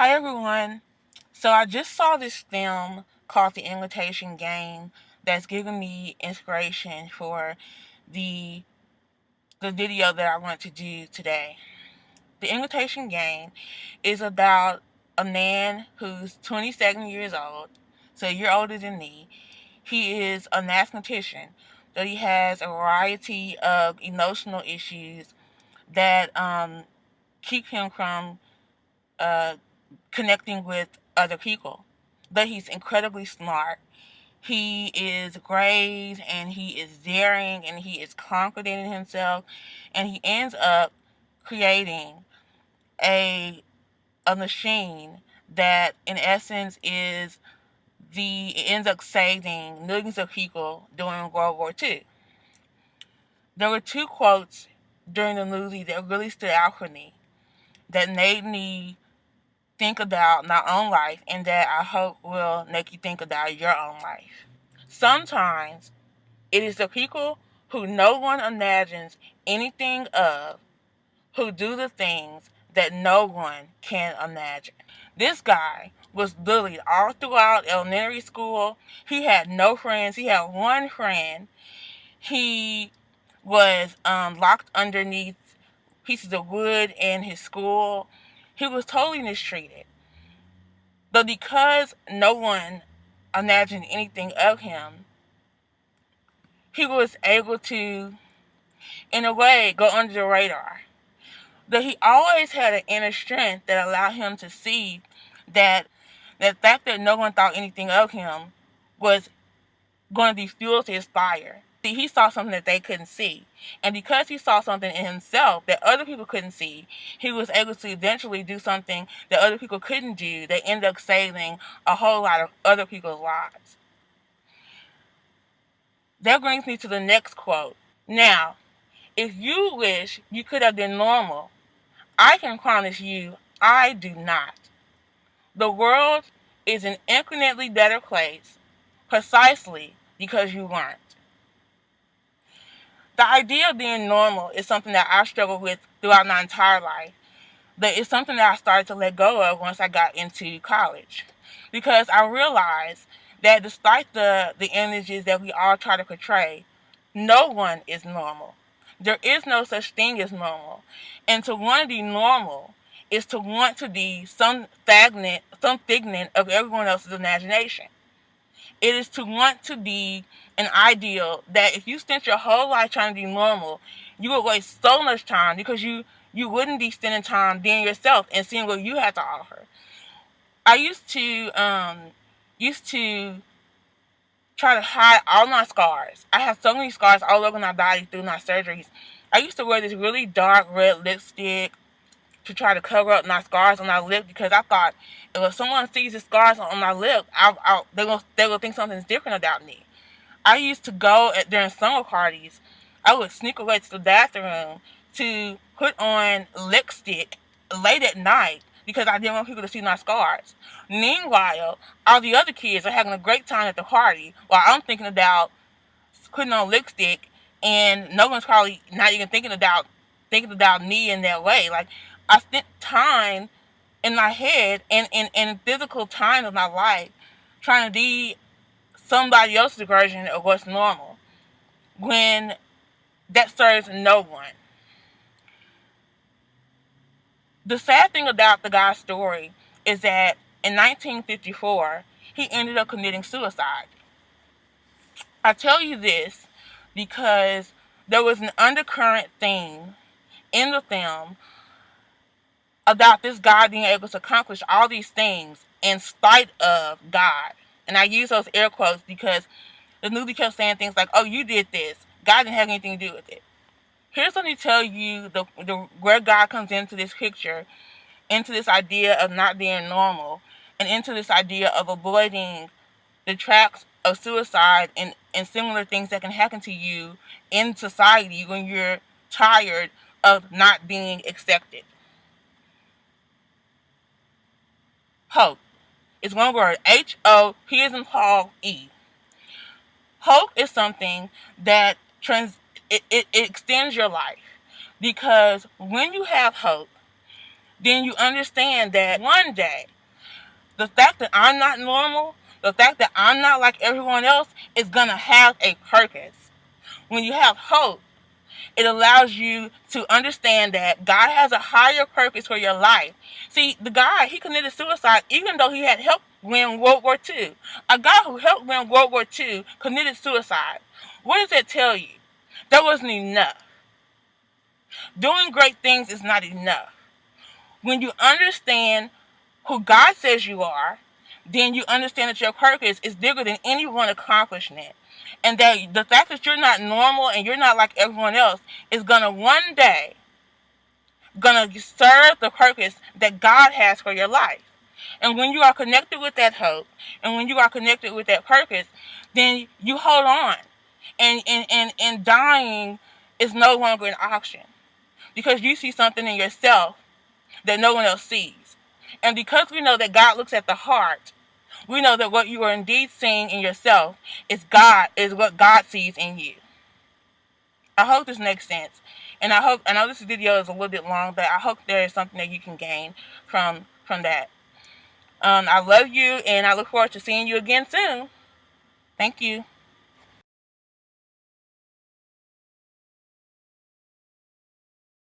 Hi everyone. So I just saw this film called The Imitation Game that's giving me inspiration for the video that I want to do today. The Imitation Game is about a man who's 27 years old, so a year older than me. He is a mathematician, but he has a variety of emotional issues that keep him from uh, connecting with other people. But he's incredibly smart. He is brave and he is daring and he is confident in himself, and he ends up creating a machine that in essence is it ends up saving millions of people during World War II. There were two quotes during the movie that really stood out for me, that made me think about my own life, and that I hope will make you think about your own life. Sometimes it is the people who no one imagines anything of who do the things that no one can imagine. This guy was bullied all throughout elementary school. He had no friends. He had one friend. He was locked underneath pieces of wood in his school. He was totally mistreated. But because no one imagined anything of him, he was able to, in a way, go under the radar. But he always had an inner strength that allowed him to see that the fact that no one thought anything of him was going to be fuel to his fire. See, he saw something that they couldn't see. And because he saw something in himself that other people couldn't see, he was able to eventually do something that other people couldn't do that ended up saving a whole lot of other people's lives. That brings me to the next quote. Now, if you wish you could have been normal, I can promise you I do not. The world is an infinitely better place precisely because you weren't. The idea of being normal is something that I struggled with throughout my entire life, but it's something that I started to let go of once I got into college, because I realized that despite the images that we all try to portray, no one is normal. There is no such thing as normal. And to want to be normal is to want to be some figment of everyone else's imagination. It is to want to be an ideal that if you spent your whole life trying to be normal, you would waste so much time because you wouldn't be spending time being yourself and seeing what you had to offer. I used to try to hide all my scars. I have so many scars all over my body through my surgeries. I used to wear this really dark red lipstick to try to cover up my scars on my lip, because I thought if someone sees the scars on my lip, they're gonna think something's different about me. I used to go during summer parties. I would sneak away to the bathroom to put on lipstick late at night because I didn't want people to see my scars. Meanwhile, all the other kids are having a great time at the party while I'm thinking about putting on lipstick, and no one's probably not even thinking about me in that way. Like, I spent time in my head and in physical time of my life trying to be somebody else's version of what's normal, when that serves no one. The sad thing about the guy's story is that in 1954, he ended up committing suicide. I tell you this because there was an undercurrent theme in the film about this guy being able to accomplish all these things in spite of God. And I use those air quotes because the movie kept saying things like, oh, you did this. God didn't have anything to do with it. Here's let me tell you where God comes into this picture, into this idea of not being normal, and into this idea of avoiding the tracks of suicide and similar things that can happen to you in society when you're tired of not being accepted. Hope. It's one word. H-O-P as in Paul, E. Hope is something that it extends your life, because when you have hope, then you understand that one day The fact that I'm not normal, the fact that I'm not like everyone else is going to have a purpose. When you have hope, it allows you to understand that God has a higher purpose for your life. See, the guy, he committed suicide even though he had helped win World War II. A guy who helped win World War II committed suicide. What does that tell you? That wasn't enough. Doing great things is not enough. When you understand who God says you are, then you understand that your purpose is bigger than any one accomplishment. And that the fact that you're not normal and you're not like everyone else is going to one day going to serve the purpose that God has for your life. And when you are connected with that hope and when you are connected with that purpose, then you hold on. And dying is no longer an option because you see something in yourself that no one else sees. And because we know that God looks at the heart, we know that what you are indeed seeing in yourself is what God sees in you. I hope this makes sense. And I know this video is a little bit long, but I hope there is something that you can gain from that. I love you and I look forward to seeing you again soon. Thank you.